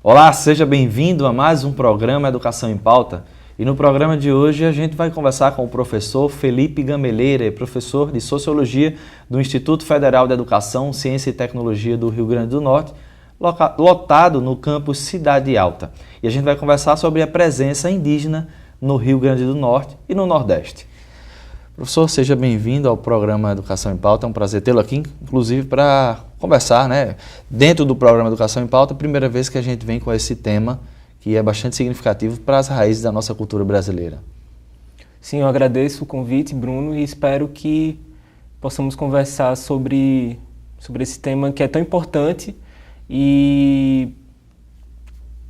Olá, seja bem-vindo a mais um programa Educação em Pauta. E no programa de hoje a gente vai conversar com o professor Felipe Gameleira, professor de Sociologia do Instituto Federal de Educação, Ciência e Tecnologia do Rio Grande do Norte, lotado no campus Cidade Alta. E a gente vai conversar sobre a presença indígena no Rio Grande do Norte e no Nordeste. Professor, seja bem-vindo ao programa Educação em Pauta. É um prazer tê-lo aqui, inclusive para conversar, dentro do programa Educação em Pauta, a primeira vez que a gente vem com esse tema que é bastante significativo para as raízes da nossa cultura brasileira. Sim, eu agradeço o convite, Bruno, e espero que possamos conversar sobre esse tema que é tão importante e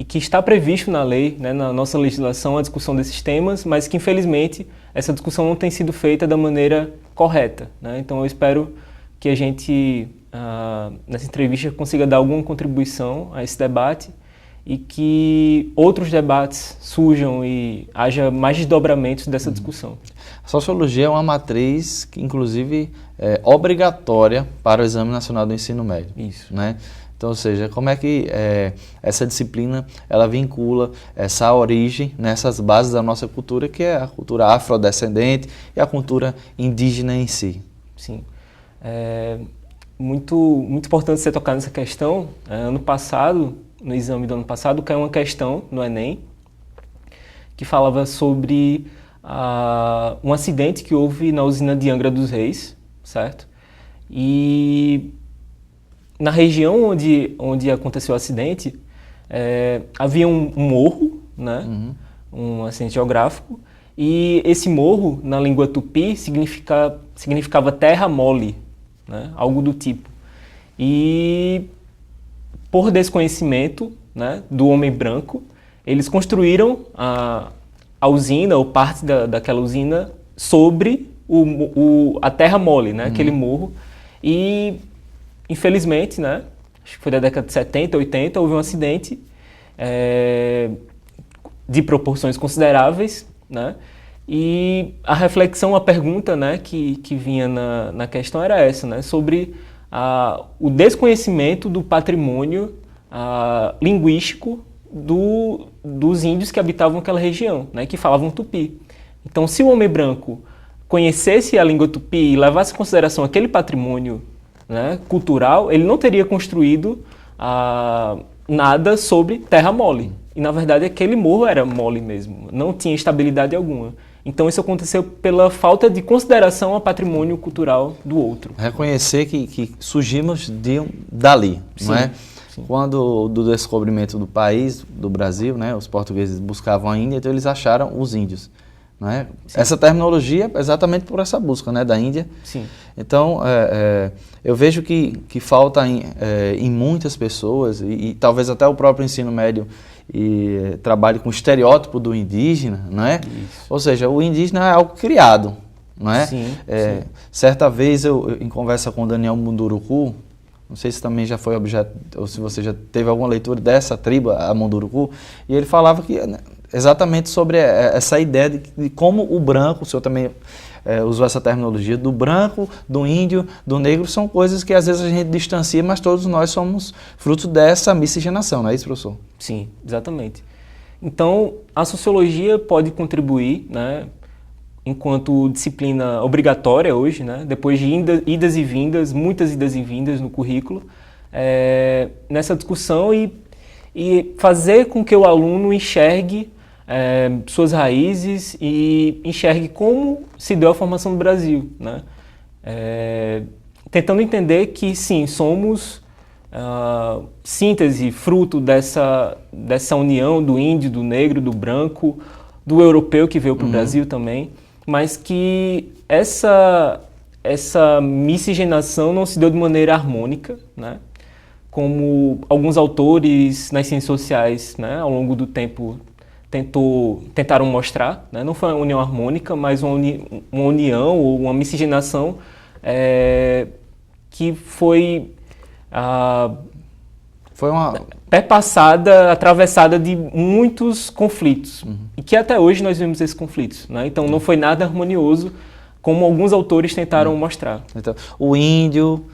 que está previsto na lei, na nossa legislação, a discussão desses temas, mas que, infelizmente, essa discussão não tem sido feita da maneira correta. Então, eu espero que a gente, nessa entrevista, consiga dar alguma contribuição a esse debate e que outros debates surjam e haja mais desdobramentos dessa discussão. A sociologia é uma matriz que, inclusive, é obrigatória para o Exame Nacional do Ensino Médio. Isso. Então, ou seja, como é que essa disciplina ela vincula essa origem nessas bases da nossa cultura, que é a cultura afrodescendente e a cultura indígena em si? Sim. Muito importante você tocar nessa questão. Ano passado, no exame do ano passado, caiu uma questão no Enem que falava sobre um acidente que houve na usina de Angra dos Reis, certo? E na região onde aconteceu o acidente, havia um morro, um acidente geográfico, e esse morro, na língua tupi, significava terra mole, algo do tipo. E por desconhecimento do homem branco, eles construíram a usina, ou parte daquela usina, sobre a terra mole, aquele morro. E, infelizmente, acho que foi da década de 70, 80, houve um acidente de proporções consideráveis, e a reflexão, a pergunta que vinha na questão era essa, sobre o desconhecimento do patrimônio linguístico dos índios que habitavam aquela região, que falavam tupi. Então, se o homem branco conhecesse a língua tupi e levasse em consideração aquele patrimônio cultural, ele não teria construído nada sobre terra mole. E, na verdade, aquele morro era mole mesmo, não tinha estabilidade alguma. Então, isso aconteceu pela falta de consideração ao patrimônio cultural do outro. Reconhecer que surgimos dali, Sim, não é? Sim. Quando do descobrimento do país, do Brasil, os portugueses buscavam a Índia, então eles acharam os índios. Essa terminologia é exatamente por essa busca da Índia. Sim. Então, eu vejo que falta em muitas pessoas, e talvez até o próprio ensino médio trabalhe com o estereótipo do indígena, Isso. Ou seja, o indígena é algo criado, Sim, sim. Certa vez, em conversa com o Daniel Munduruku, não sei se também já foi objeto, ou se você já teve alguma leitura dessa tribo, a Munduruku, e ele falava que exatamente sobre essa ideia de como o branco, o senhor também usou essa terminologia, do branco, do índio, do negro, são coisas que às vezes a gente distancia, mas todos nós somos fruto dessa miscigenação, não é isso, professor? Sim, exatamente. Então, a sociologia pode contribuir, enquanto disciplina obrigatória hoje, depois de idas e vindas, muitas idas e vindas no currículo, nessa discussão e fazer com que o aluno enxergue suas raízes e enxergue como se deu a formação do Brasil, tentando entender que sim, somos síntese, fruto dessa união do índio, do negro, do branco, do europeu que veio para o Brasil também, mas que essa miscigenação não se deu de maneira harmônica, como alguns autores nas ciências sociais, ao longo do tempo tentaram mostrar, Não foi uma união harmônica, mas uma união ou uma miscigenação que foi perpassada, atravessada de muitos conflitos, e que até hoje nós vemos esses conflitos. Então não foi nada harmonioso, como alguns autores tentaram mostrar. Então, o índio,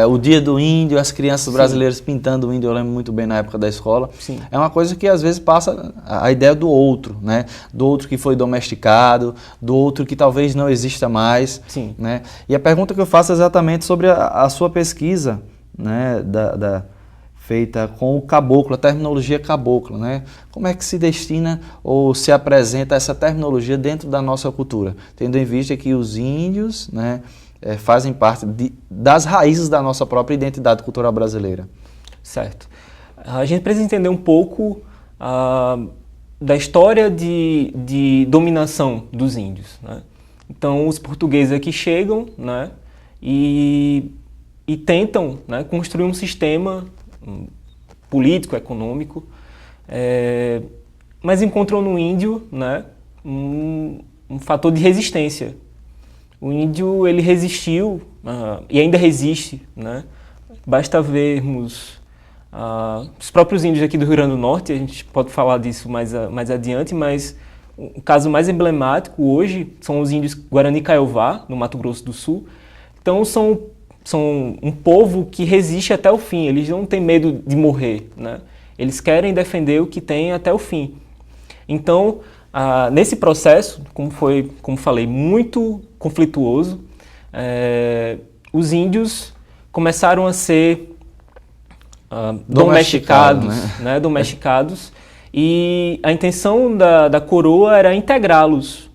o Dia do Índio, as crianças brasileiras pintando o índio, eu lembro muito bem na época da escola. Sim. É uma coisa que às vezes passa a ideia do outro, né? Do outro que foi domesticado, do outro que talvez não exista mais. Sim. Né? E a pergunta que eu faço é exatamente sobre a sua pesquisa, né? Feita com o caboclo, a terminologia cabocla, né? Como é que se destina ou se apresenta essa terminologia dentro da nossa cultura? Tendo em vista que os índios, né, fazem parte das raízes da nossa própria identidade cultural brasileira. Certo. A gente precisa entender um pouco da história de dominação dos índios, né? Então, os portugueses aqui chegam, né, e tentam, né, construir um sistema político, econômico, mas encontram no índio, né, um fator de resistência. O índio, ele resistiu e ainda resiste, né? Basta vermos os próprios índios aqui do Rio Grande do Norte, a gente pode falar disso mais adiante, mas o caso mais emblemático hoje são os índios Guarani Kaiowá, no Mato Grosso do Sul. Então, são um povo que resiste até o fim, eles não têm medo de morrer, né? Eles querem defender o que têm até o fim. Então, nesse processo, como falei, muito conflituoso, os índios começaram a ser domesticados, né? Domesticados, e a intenção da coroa era integrá-los.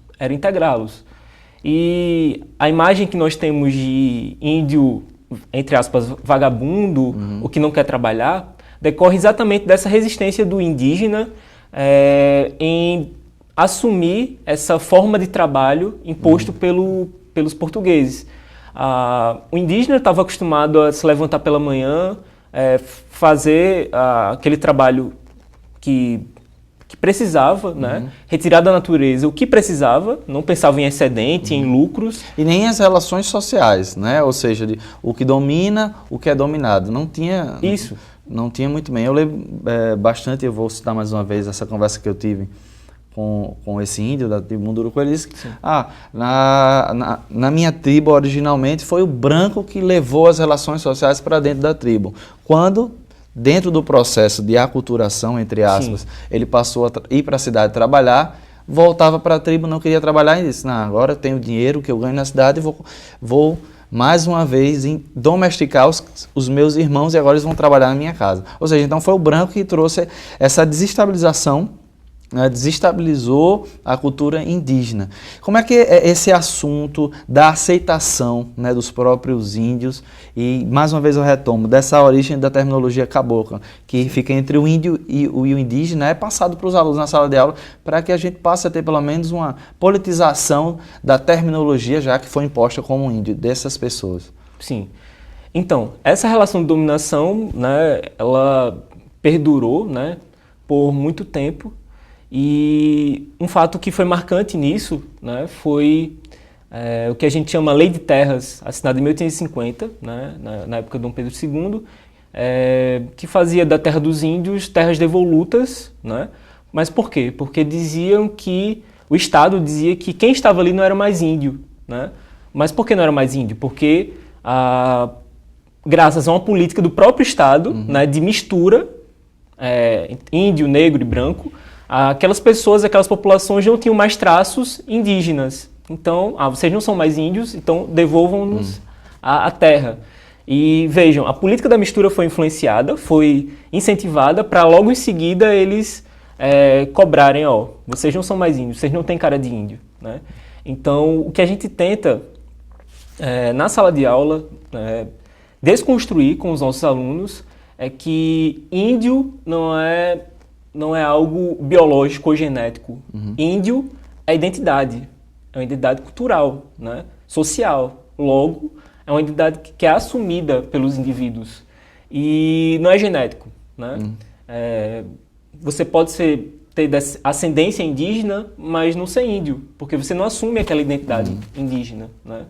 E a imagem que nós temos de índio, entre aspas, vagabundo, ou que não quer trabalhar, decorre exatamente dessa resistência do indígena em assumir essa forma de trabalho imposto pelos portugueses. O indígena estava acostumado a se levantar pela manhã, fazer aquele trabalho que precisava, né? Retirar da natureza o que precisava, não pensava em excedente, em lucros. E nem as relações sociais, né? Ou seja, o que domina, o que é dominado. Não tinha... Isso. Não tinha muito bem. Eu lembro bastante, eu vou citar mais uma vez essa conversa que eu tive com esse índio da tribo Munduruku. Ele disse que na minha tribo, originalmente, foi o branco que levou as relações sociais para dentro da tribo. Quando, dentro do processo de aculturação, entre aspas, sim, ele passou a ir para a cidade trabalhar, voltava para a tribo, não queria trabalhar e disse, agora eu tenho dinheiro que eu ganho na cidade e vou mais uma vez domesticar os meus irmãos e agora eles vão trabalhar na minha casa. Ou seja, então foi o branco que trouxe essa desestabilização, né, desestabilizou a cultura indígena. Como é que é esse assunto da aceitação, né, dos próprios índios, e mais uma vez eu retomo, dessa origem da terminologia cabocla, que fica entre o índio e o indígena, é passado para os alunos na sala de aula, para que a gente passe a ter pelo menos uma politização da terminologia, já que foi imposta como índio, dessas pessoas. Sim. Então, essa relação de dominação, né, ela perdurou, né, por muito tempo. E um fato que foi marcante nisso, né, foi o que a gente chama Lei de Terras, assinada em 1850, né, na época de Dom Pedro II, que fazia da terra dos índios terras devolutas, né? Mas por quê? Porque o Estado dizia que quem estava ali não era mais índio, né? Mas por que não era mais índio? Porque graças a uma política do próprio Estado, né, de mistura, índio, negro e branco, aquelas populações não tinham mais traços indígenas. Então, vocês não são mais índios, então devolvam-nos a terra. E vejam, a política da mistura foi influenciada, foi incentivada para logo em seguida eles cobrarem, vocês não são mais índios, vocês não têm cara de índio, né? Então, o que a gente tenta na sala de aula desconstruir com os nossos alunos é que índio não é algo biológico ou genético. Índio é identidade, é uma identidade cultural, né? Social. Logo, é uma identidade que é assumida pelos indivíduos. E não é genético, né? Você pode ter ascendência indígena, mas não ser índio, porque você não assume aquela identidade indígena, né?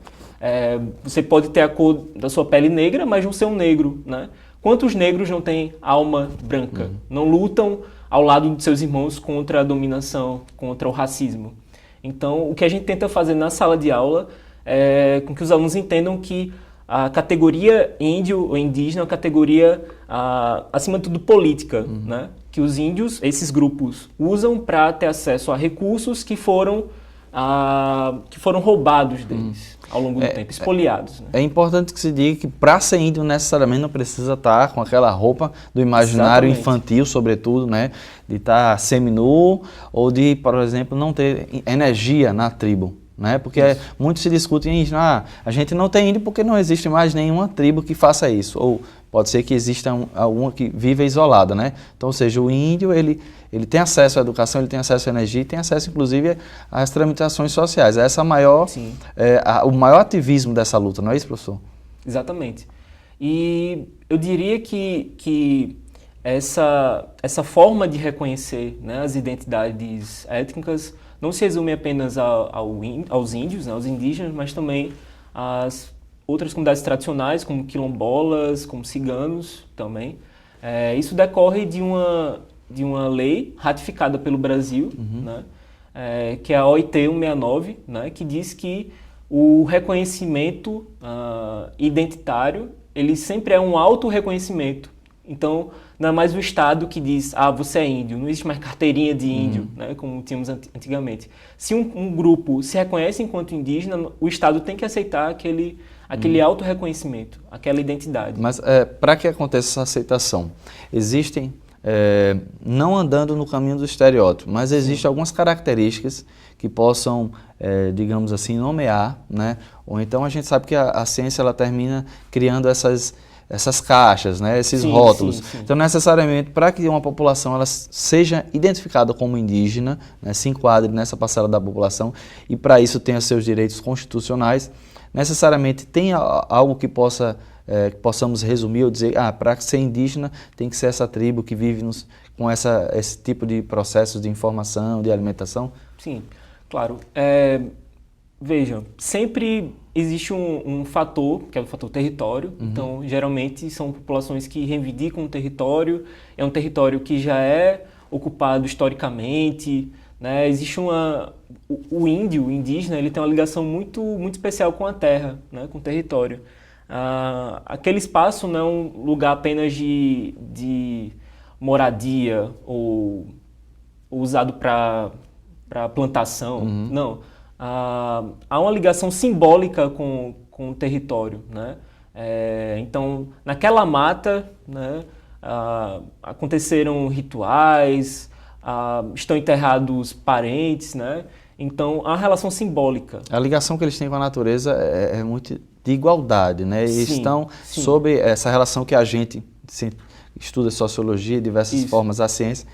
Você pode ter a cor da sua pele negra, mas não ser um negro, né? Quantos negros não têm alma branca? Não lutam ao lado de seus irmãos contra a dominação, contra o racismo. Então, o que a gente tenta fazer na sala de aula é com que os alunos entendam que a categoria índio ou indígena é uma categoria, acima de tudo, política, né? Que os índios, esses grupos, usam para ter acesso a recursos que foram roubados deles ao longo do tempo, espoliados. Né? É importante que se diga que para ser índio necessariamente não precisa estar com aquela roupa do imaginário infantil, sobretudo, né? De estar seminu ou de, por exemplo, não ter energia na tribo. Né? Porque muito se discute em índio, a gente não tem índio porque não existe mais nenhuma tribo que faça isso. Ou pode ser que exista alguma que vive isolada, né? Então, ou seja, o índio, ele tem acesso à educação, ele tem acesso à energia e tem acesso, inclusive, às tramitações sociais. Essa é o maior ativismo dessa luta, não é isso, professor? Exatamente. E eu diria que essa forma de reconhecer, né, as identidades étnicas não se resume apenas aos índios, né, aos indígenas, mas também às outras comunidades tradicionais, como quilombolas, como ciganos também. Isso decorre de uma lei ratificada pelo Brasil, né, que é a OIT 169, né, que diz que o reconhecimento identitário, ele sempre é um auto-reconhecimento. Então, não é mais o Estado que diz, você é índio, não existe mais carteirinha de índio, né, como tínhamos antigamente. Se um grupo se reconhece enquanto indígena, o Estado tem que aceitar aquele auto-reconhecimento, aquela identidade. Mas para que aconteça essa aceitação, existem, não andando no caminho do estereótipo, mas existem algumas características que possam, digamos assim, nomear, né? Ou então a gente sabe que a ciência ela termina criando essas caixas, né, esses rótulos. Sim. Então, necessariamente, para que uma população ela seja identificada como indígena, né, se enquadre nessa parcela da população e para isso tenha seus direitos constitucionais, necessariamente tem algo que possamos resumir ou dizer, para ser indígena tem que ser essa tribo que vive com esse tipo de processos de informação, de alimentação? Sim, claro. Veja, sempre existe um fator, que é o fator território. Então, geralmente, são populações que reivindicam um território. É um território que já é ocupado historicamente, né? Existe o índio, o indígena, ele tem uma ligação muito, muito especial com a terra, né? Com o território. Aquele espaço não é um lugar apenas de moradia ou usado para plantação, não. Há uma ligação simbólica com o território, né? Então, naquela mata, né, aconteceram rituais, estão enterrados parentes, né? Então, há uma relação simbólica. A ligação que eles têm com a natureza é muito de igualdade, né? Eles estão sob essa relação que a gente estuda sociologia, diversas formas da ciência,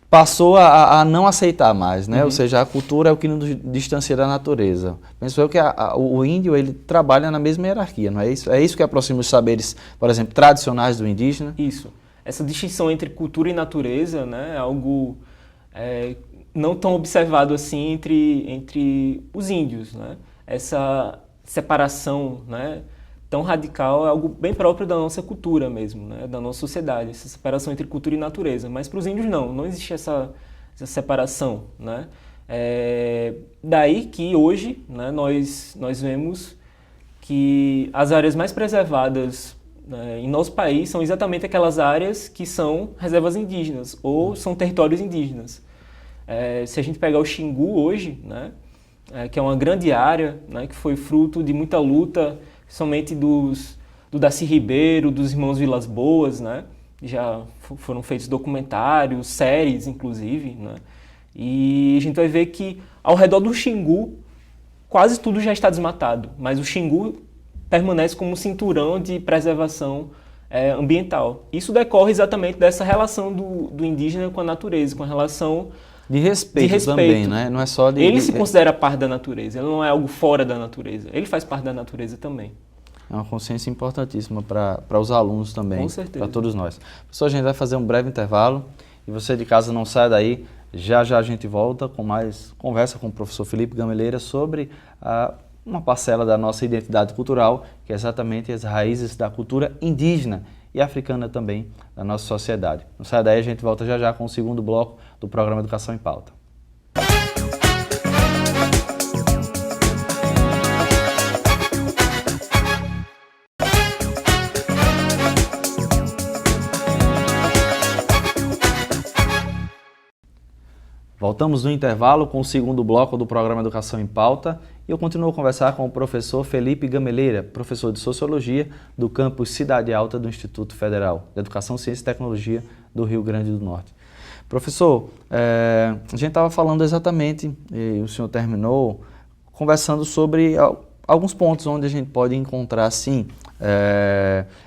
passou a não aceitar mais, né? Ou seja, a cultura é o que nos distancia da natureza. Penso eu que o índio, ele trabalha na mesma hierarquia, não é isso? É isso que aproxima os saberes, por exemplo, tradicionais do indígena? Isso. Essa distinção entre cultura e natureza, né, é algo não tão observado assim entre os índios, né? Essa separação, né, tão radical é algo bem próprio da nossa cultura mesmo, né, da nossa sociedade, essa separação entre cultura e natureza. Mas para os índios não existe essa separação, né? Daí que hoje, né, nós vemos que as áreas mais preservadas, né, em nosso país são exatamente aquelas áreas que são reservas indígenas ou são territórios indígenas. Se a gente pegar o Xingu hoje, né, que é uma grande área, né, que foi fruto de muita luta, somente do Darcy Ribeiro, dos irmãos Vilas Boas, né? Já foram feitos documentários, séries, inclusive, né? E a gente vai ver que ao redor do Xingu, quase tudo já está desmatado, mas o Xingu permanece como um cinturão de preservação ambiental. Isso decorre exatamente dessa relação do indígena com a natureza, com a relação de respeito também, né? Não é só ele se considera parte da natureza, ele não é algo fora da natureza, ele faz parte da natureza também. É uma consciência importantíssima para os alunos também, com certeza, para todos nós. Pessoal, a gente vai fazer um breve intervalo e você de casa não sai daí, já a gente volta com mais conversa com o professor Felipe Gameleira sobre uma parcela da nossa identidade cultural, que é exatamente as raízes da cultura indígena e africana também da nossa sociedade. Não sai daí, a gente volta já com o segundo bloco do programa Educação em Pauta. Voltamos no intervalo com o segundo bloco do programa Educação em Pauta e eu continuo a conversar com o professor Felipe Gameleira, professor de Sociologia do campus Cidade Alta do Instituto Federal de Educação, Ciência e Tecnologia do Rio Grande do Norte. Professor, a gente estava falando exatamente, e o senhor terminou, conversando sobre alguns pontos onde a gente pode encontrar, sim,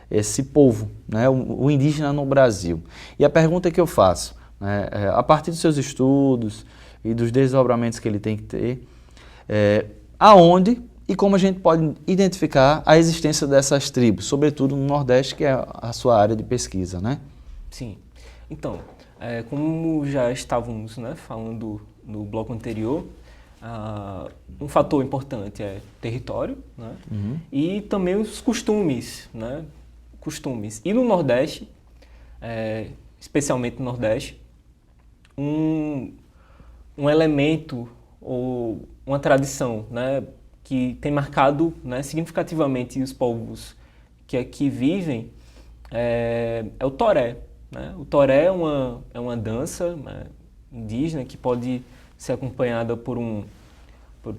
esse povo, né, o indígena no Brasil. E a pergunta que eu faço, né, a partir dos seus estudos e dos desdobramentos que ele tem que ter, aonde e como a gente pode identificar a existência dessas tribos, sobretudo no Nordeste, que é a sua área de pesquisa, né? Sim. Então, como já estávamos, né, falando no bloco anterior, um fator importante é território, né, e também os costumes, né, E no Nordeste, especialmente no Nordeste, um elemento ou uma tradição, né, que tem marcado, né, significativamente os povos que aqui vivem é o toré. Né? O toré é uma dança, né, indígena que pode ser acompanhada por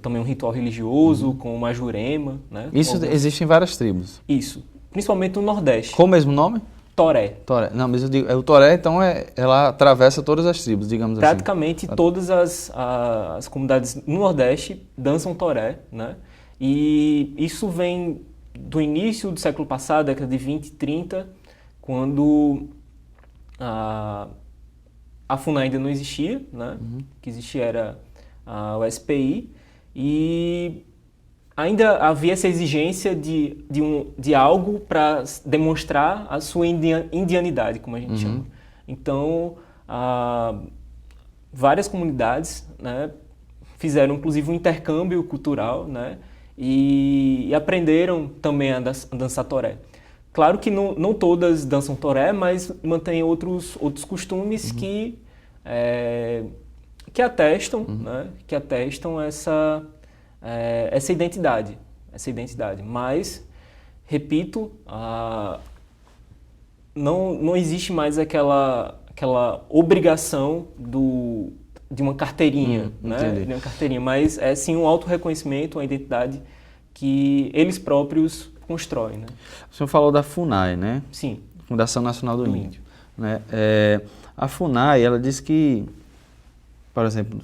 também um ritual religioso, com uma jurema. Né? Isso existe em várias tribos? Isso, principalmente no Nordeste. Qual o mesmo nome? Toré. Toré. Não, mas eu digo, o toré, então, ela atravessa todas as tribos, digamos Praticamente assim. todas as comunidades no Nordeste dançam toré, né? E isso vem do início do século passado, década de 20 e 30, quando a FUNAI ainda não existia, né? O que existia era o SPI, e ainda havia essa exigência de algo para demonstrar a sua indianidade, como a gente chama. Então, várias comunidades, né, fizeram inclusive um intercâmbio cultural, né, e aprenderam também a dançar toré. Claro que não todas dançam toré, mas mantêm outros costumes que atestam, né, que atestam essa identidade. Mas, repito, não existe mais aquela obrigação de uma carteirinha, né? De uma carteirinha, mas é sim um autorreconhecimento, uma identidade que eles próprios constroem. Né? O senhor falou da FUNAI, né? Sim. Fundação Nacional do Índio. Né? A FUNAI, ela diz que, por exemplo,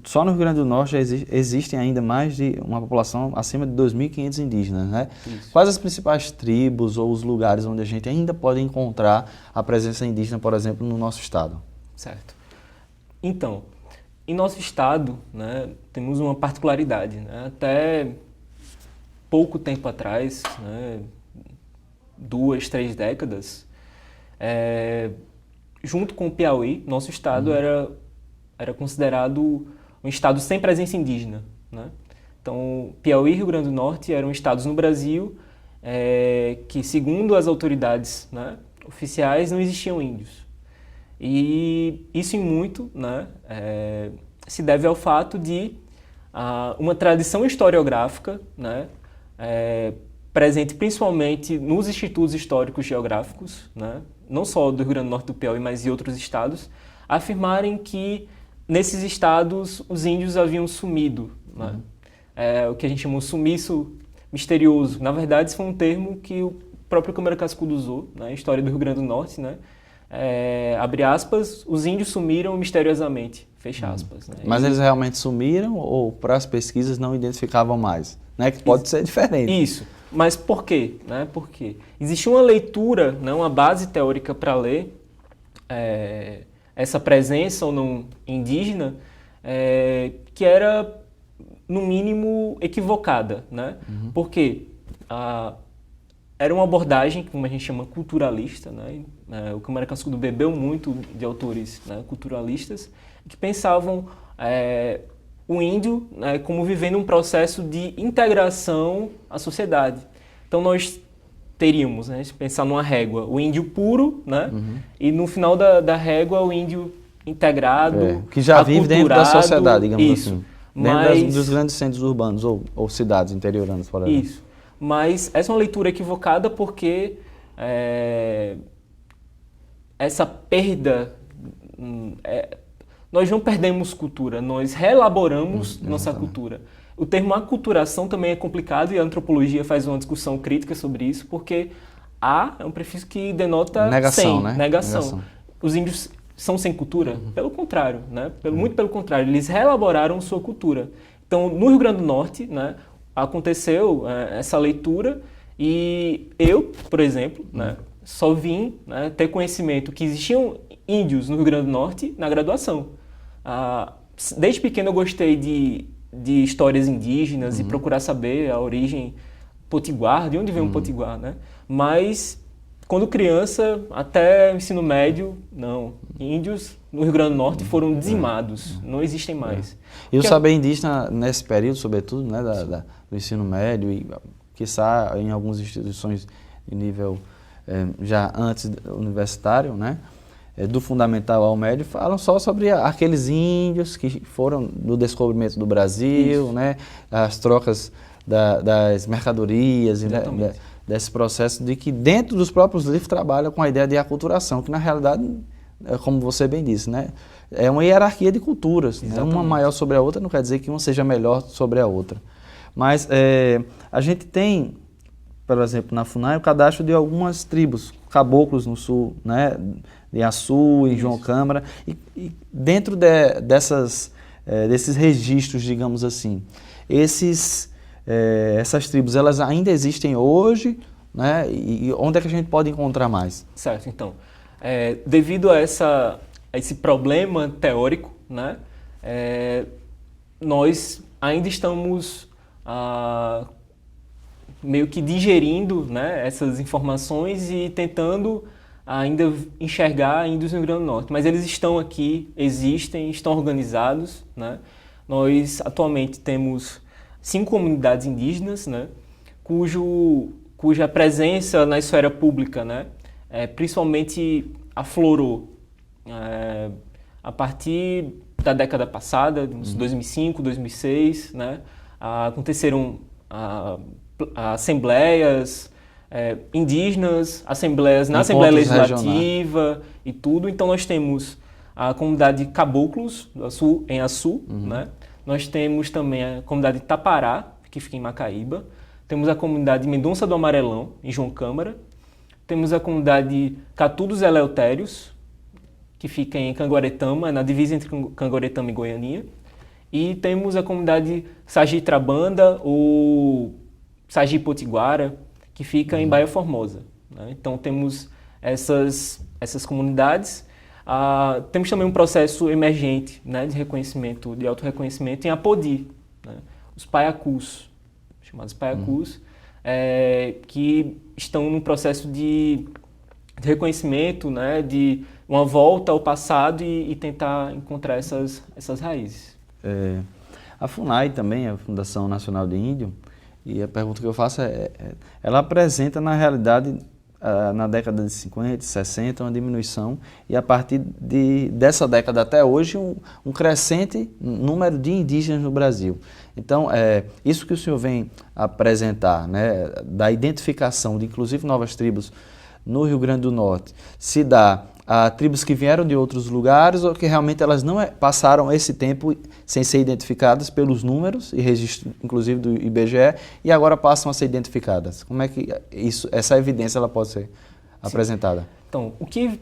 só no Rio Grande do Norte já existem ainda mais de uma população acima de 2.500 indígenas, né? Isso. Quais as principais tribos ou os lugares onde a gente ainda pode encontrar a presença indígena, por exemplo, no nosso estado? Certo. Então, em nosso estado, né, temos uma particularidade, né? Até pouco tempo atrás, né, 2, 3 décadas, junto com o Piauí, nosso estado era considerado um estado sem presença indígena. Né? Então, Piauí e Rio Grande do Norte eram estados no Brasil que, segundo as autoridades, né, oficiais, não existiam índios. E isso em muito, né, se deve ao fato de uma tradição historiográfica, né, presente principalmente nos institutos históricos geográficos, né, não só do Rio Grande do Norte e do Piauí, mas de outros estados, afirmarem que nesses estados os índios haviam sumido. Né? O que a gente chama de sumiço misterioso. Na verdade, isso foi um termo que o próprio Câmara Cascudo usou, na história do Rio Grande do Norte, né? Abre aspas, os índios sumiram misteriosamente, fecha aspas. Né? Mas eles realmente sumiram ou para as pesquisas não identificavam mais? Né? Que pode ser diferente. Isso. Mas por quê? Né? Por quê? Existia uma leitura, né, uma base teórica para ler essa presença ou não indígena, que era, no mínimo, equivocada. Né? Porque era uma abordagem, como a gente chama, culturalista. Né? O Câmara Cascudo bebeu muito de autores, né, culturalistas que pensavam o índio, né, como vivendo um processo de integração à sociedade. Então nós teríamos, né, se pensar numa régua, o índio puro, né, e no final da régua o índio integrado, que já vive dentro da sociedade, digamos assim. Dentro dos grandes centros urbanos ou cidades interioranas, por exemplo. Isso. Mas essa é uma leitura equivocada porque essa perda nós não perdemos cultura, nós reelaboramos nossa cultura. O termo aculturação também é complicado e a antropologia faz uma discussão crítica sobre isso, porque a é um prefixo que denota negação, sem, né? negação. Os índios são sem cultura? Pelo contrário, né? Muito pelo contrário, eles reelaboraram sua cultura. Então, no Rio Grande do Norte, né, aconteceu essa leitura e eu, por exemplo, né, só vim, né, ter conhecimento que existiam índios no Rio Grande do Norte na graduação. Desde pequeno eu gostei de histórias indígenas e procurar saber a origem potiguar, de onde vem um potiguar, né? Mas, quando criança, até o ensino médio, não. Índios no Rio Grande do Norte foram dizimados, não existem mais. E o saber indígena, nesse período, sobretudo, né, do ensino médio, e quiçá em algumas instituições de nível já antes universitário, né, do fundamental ao médio, falam só sobre aqueles índios que foram do descobrimento do Brasil, né, as trocas das mercadorias, e desse processo de que dentro dos próprios livros trabalham com a ideia de aculturação, que na realidade, como você bem disse, né, é uma hierarquia de culturas, né, uma maior sobre a outra não quer dizer que uma seja melhor sobre a outra. Mas a gente tem, por exemplo, na FUNAI, o cadastro de algumas tribos, caboclos no sul, né, em Açu, em João Câmara, e dentro desses registros, digamos assim, essas tribos, elas ainda existem hoje, né, e onde é que a gente pode encontrar mais? Certo, então, devido a esse problema teórico, né, nós ainda estamos meio que digerindo, né, essas informações e tentando ainda enxergar índios no Rio Grande do Norte. Mas eles estão aqui, existem, estão organizados, né? Nós atualmente temos 5 comunidades indígenas, né, cuja presença na esfera pública, né, principalmente aflorou a partir da década passada, uns 2005, 2006, né, aconteceram assembleias indígenas, assembleias na Assembleia Legislativa e tudo. Então nós temos a comunidade Caboclos em Açu, né? Nós temos também a comunidade Tapará, que fica em Macaíba. Temos a comunidade Mendonça do Amarelão, em João Câmara. Temos a comunidade Catu dos Eleutérios, que fica em Canguaretama, na divisa entre Canguaretama e Goianinha. E temos a comunidade Sagitrabanda ou Sagipotiguara, que fica em Baía Formosa, né? Então temos essas comunidades. Temos também um processo emergente, né, de reconhecimento, de autorreconhecimento em Apodi, né? Os paiacus, chamados paiacus, que estão num processo de reconhecimento, né, de uma volta ao passado e tentar encontrar essas raízes. A FUNAI também, a Fundação Nacional de Índio, e a pergunta que eu faço ela apresenta na realidade na década de 50, 60, uma diminuição, e a partir dessa década até hoje um crescente número de indígenas no Brasil. Então, isso que o senhor vem apresentar, né, da identificação de inclusive novas tribos no Rio Grande do Norte, se dá a tribos que vieram de outros lugares ou que realmente elas não passaram esse tempo sem ser identificadas pelos números e registro, inclusive do IBGE, e agora passam a ser identificadas. Como é que essa evidência ela pode ser apresentada? Então, o que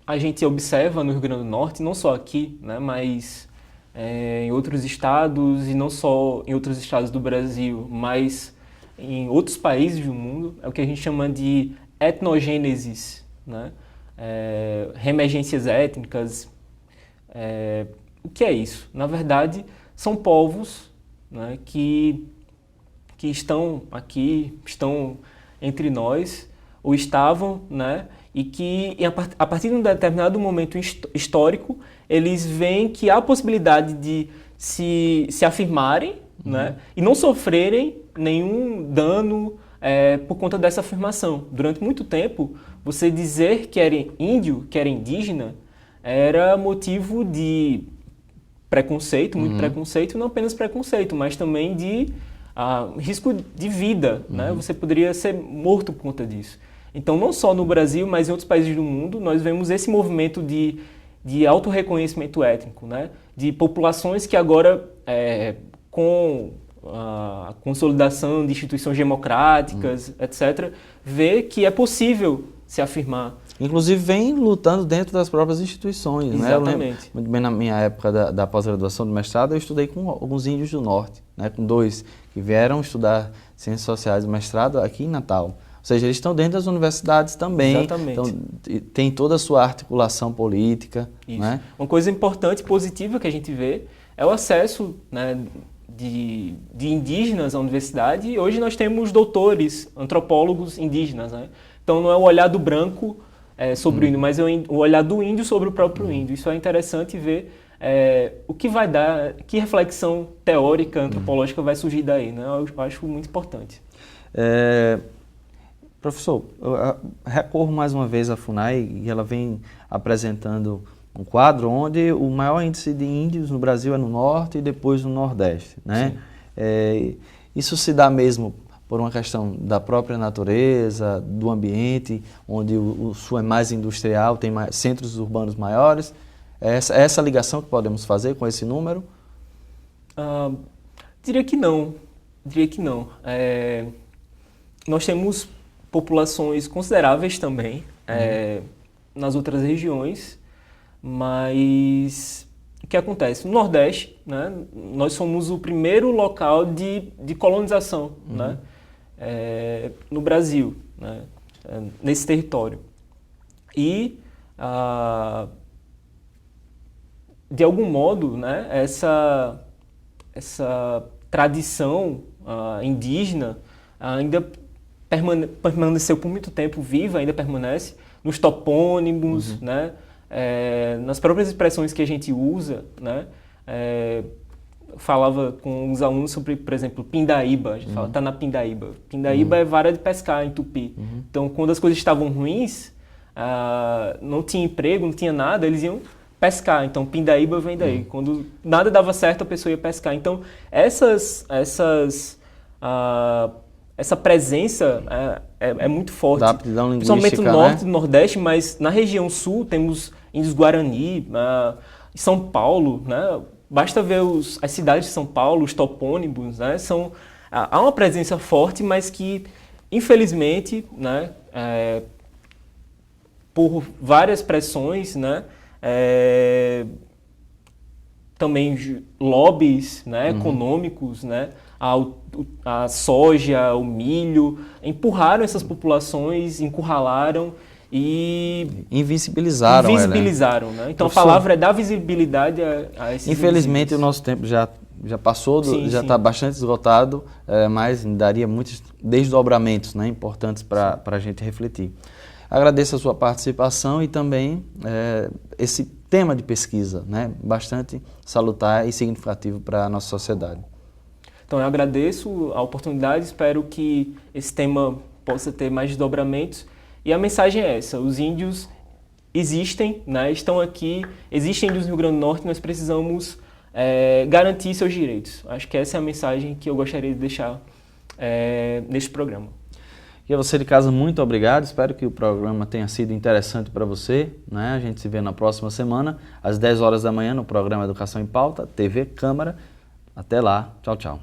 a gente observa no Rio Grande do Norte, não só aqui, né, mas em outros estados, e não só em outros estados do Brasil, mas em outros países do mundo, é o que a gente chama de etnogênesis, né? Reemergências étnicas. O que é isso? Na verdade, são povos, né, que estão aqui, estão entre nós, ou estavam, né, e que a partir de um determinado momento histórico, eles veem que há a possibilidade de se afirmarem, né, e não sofrerem nenhum dano por conta dessa afirmação. Durante muito tempo, você dizer que era índio, que era indígena, era motivo de preconceito, muito preconceito, não apenas preconceito, mas também de risco de vida, né? Você poderia ser morto por conta disso. Então, não só no Brasil, mas em outros países do mundo, nós vemos esse movimento de de autorreconhecimento étnico, né? De populações que agora, com a consolidação de instituições democráticas, etc., vê que é possível se afirmar. Inclusive vem lutando dentro das próprias instituições. Exatamente. Né? Eu lembro muito bem na minha época da pós-graduação do mestrado, eu estudei com alguns índios do norte, né? Com 2 que vieram estudar Ciências Sociais do mestrado aqui em Natal. Ou seja, eles estão dentro das universidades também. Exatamente. Então, tem toda a sua articulação política. Isso. Né? Uma coisa importante e positiva que a gente vê é o acesso, né, de indígenas à universidade. E hoje nós temos doutores, antropólogos indígenas. Né? Então não é o olhar do branco sobre o índio, mas é o olhar do índio sobre o próprio índio. Isso é interessante ver o que vai dar, que reflexão teórica, antropológica vai surgir daí. Né? Eu acho muito importante. Professor, eu recorro mais uma vez à FUNAI e ela vem apresentando um quadro onde o maior índice de índios no Brasil é no norte e depois no nordeste. Né? Isso se dá mesmo por uma questão da própria natureza, do ambiente, onde o sul é mais industrial, tem mais centros urbanos maiores. É essa ligação que podemos fazer com esse número? Diria que não. Nós temos populações consideráveis também nas outras regiões, mas o que acontece? No Nordeste, né, nós somos o primeiro local de colonização, né, no Brasil, né, nesse território. E, de algum modo, né, essa tradição indígena ainda permaneceu por muito tempo viva, ainda permanece nos topônimos, né? Nas próprias expressões que a gente usa, né? Falava com os alunos sobre, por exemplo, pindaíba. A gente fala, tá na pindaíba. Pindaíba é vara de pescar em tupi. Então, quando as coisas estavam ruins, não tinha emprego, não tinha nada, eles iam pescar. Então, pindaíba vem daí. Quando nada dava certo, a pessoa ia pescar. Então, essa presença é muito forte, da aptidão linguística, principalmente no norte e né? no nordeste, mas na região sul temos índios Guarani, São Paulo, né? Basta ver as cidades de São Paulo, os topônimos, né? Há uma presença forte, mas que, infelizmente, né, por várias pressões, né, também lobbies, né, econômicos, né, a soja, o milho, empurraram essas populações, encurralaram e invisibilizaram, né? Então a palavra é dar visibilidade a esses infelizmente o nosso tempo já passou, já está bastante esgotado, mas daria muitos desdobramentos, né, importantes para a gente refletir. Agradeço a sua participação e também esse tema de pesquisa, né, bastante salutar e significativo para a nossa sociedade. Então eu agradeço a oportunidade, espero que esse tema possa ter mais desdobramentos. E a mensagem é essa: os índios existem, né, estão aqui, existem índios no Rio Grande do Norte, nós precisamos garantir seus direitos. Acho que essa é a mensagem que eu gostaria de deixar neste programa. E a você de casa, muito obrigado, espero que o programa tenha sido interessante para você, né? A gente se vê na próxima semana, às 10 horas da manhã, no programa Educação em Pauta, TV Câmara. Até lá, tchau, tchau.